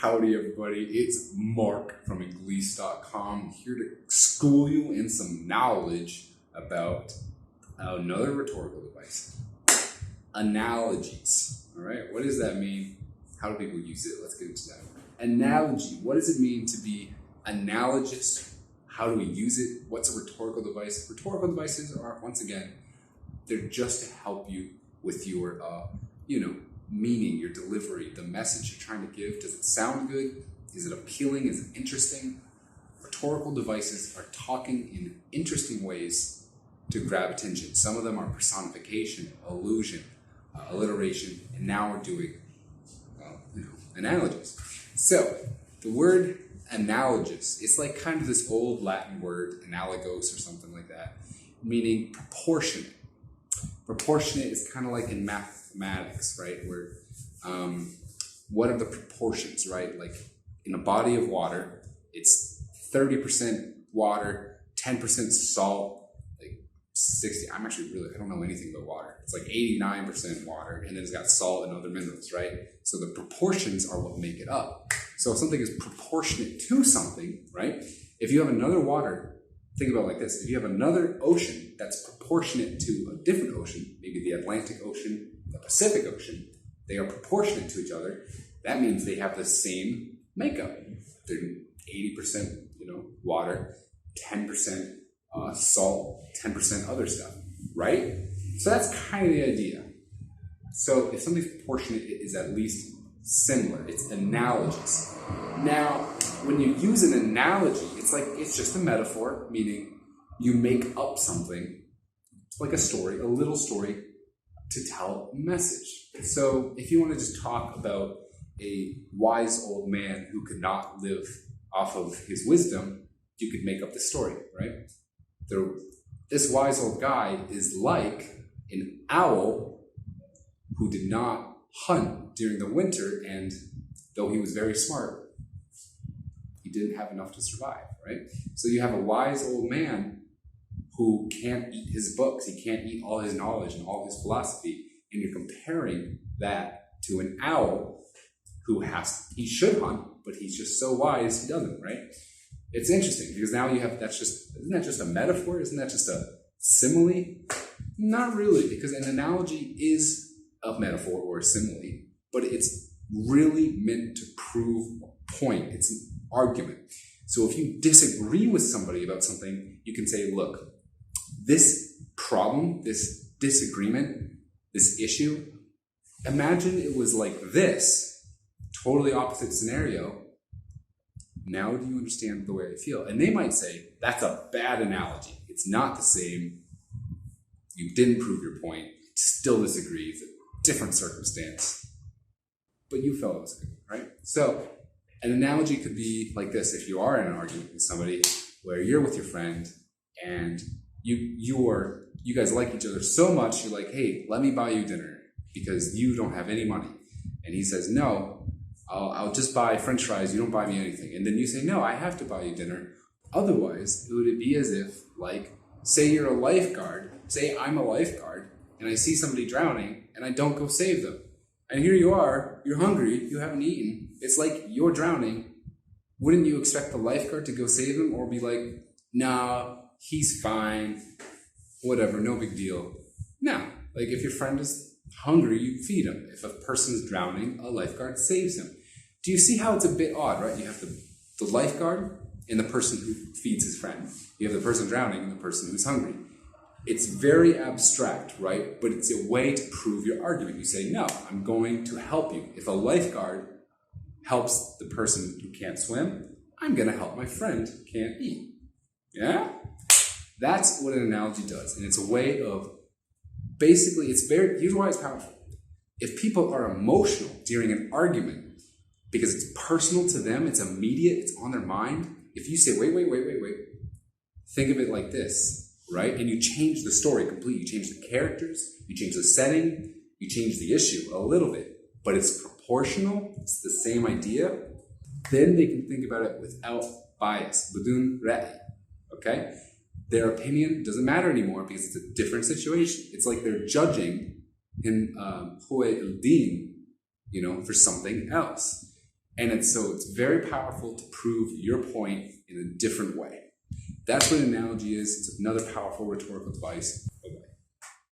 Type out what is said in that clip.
Howdy everybody, it's Mark from English.com here to school you in some knowledge about another rhetorical device. Analogies. Alright, what does that mean? How do people use it? Let's get into that. Analogy, what does it mean to be analogous? How do we use it? What's a rhetorical device? Rhetorical devices are, once again, they're just to help you with your, meaning, your delivery, the message you're trying to give. Does it sound good? Is it appealing? Is it interesting? Rhetorical devices are talking in interesting ways to grab attention. Some of them are personification, allusion, alliteration, and now we're doing, analogies. So, the word analogous, it's like kind of this old Latin word, analogos or something like that, meaning proportionate. Proportionate is kind of like in mathematics, right? Where, what are the proportions, right? Like in a body of water, it's 30% water, 10% salt, like 60, I don't know anything about water. It's like 89% water, and then it's got salt and other minerals, right? So the proportions are what make it up. So if something is proportionate to something, right? If you have another water, think about it like this. If you have another ocean that's proportionate to a different ocean, maybe the Atlantic Ocean, the Pacific Ocean, they are proportionate to each other. That means they have the same makeup. They're 80%, water, 10% salt, 10% other stuff, right? So that's kind of the idea. So if something's proportionate, it is at least similar. It's analogous. Now, when you use an analogy, it's just a metaphor, meaning you make up something. It's like a story, a little story, to tell a message. So if you want to just talk about a wise old man who could not live off of his wisdom, you could make up the story, right? This wise old guy is like an owl who did not hunt during the winter, and though he was very smart, he didn't have enough to survive, right? So you have a wise old man who can't eat his books, he can't eat all his knowledge and all his philosophy, and you're comparing that to an owl who he should hunt, but he's just so wise he doesn't, right? It's interesting because now isn't that just a metaphor? Isn't that just a simile? Not really, because an analogy is a metaphor or a simile, but it's really meant to prove a point. It's an argument. So if you disagree with somebody about something, you can say, look, this problem, this disagreement, this issue, imagine it was like this, totally opposite scenario. Now do you understand the way I feel? And they might say, that's a bad analogy. It's not the same. You didn't prove your point. Still disagree. It's a different circumstance. But you felt it was good, right? So an analogy could be like this. If you are in an argument with somebody where you're with your friend and you guys like each other so much, you're like, hey, let me buy you dinner because you don't have any money. And he says, no, I'll just buy French fries. You don't buy me anything. And then you say, no, I have to buy you dinner. Otherwise, it would be as if, like, say you're a lifeguard. Say I'm a lifeguard and I see somebody drowning and I don't go save them. And here you are, you're hungry, you haven't eaten. It's like you're drowning. Wouldn't you expect the lifeguard to go save him or be like, nah, he's fine, whatever, no big deal? No, like if your friend is hungry, you feed him. If a person is drowning, a lifeguard saves him. Do you see how it's a bit odd, right? You have the lifeguard and the person who feeds his friend. You have the person drowning and the person who's hungry. It's very abstract, right? But it's a way to prove your argument. You say, no, I'm going to help you. If a lifeguard helps the person who can't swim, I'm going to help my friend who can't eat. Yeah? That's what an analogy does. And it's a way of, basically, here's why it's powerful. If people are emotional during an argument, because it's personal to them, it's immediate, it's on their mind, if you say, wait, think of it like this, right? And you change the story completely. You change the characters, you change the setting, you change the issue a little bit, but it's proportional, it's the same idea, then they can think about it without bias, بدون رأي, okay? Their opinion doesn't matter anymore because it's a different situation. It's like they're judging in Huay el-Din, for something else. And it's very powerful to prove your point in a different way. That's what an analogy is. It's another powerful rhetorical device.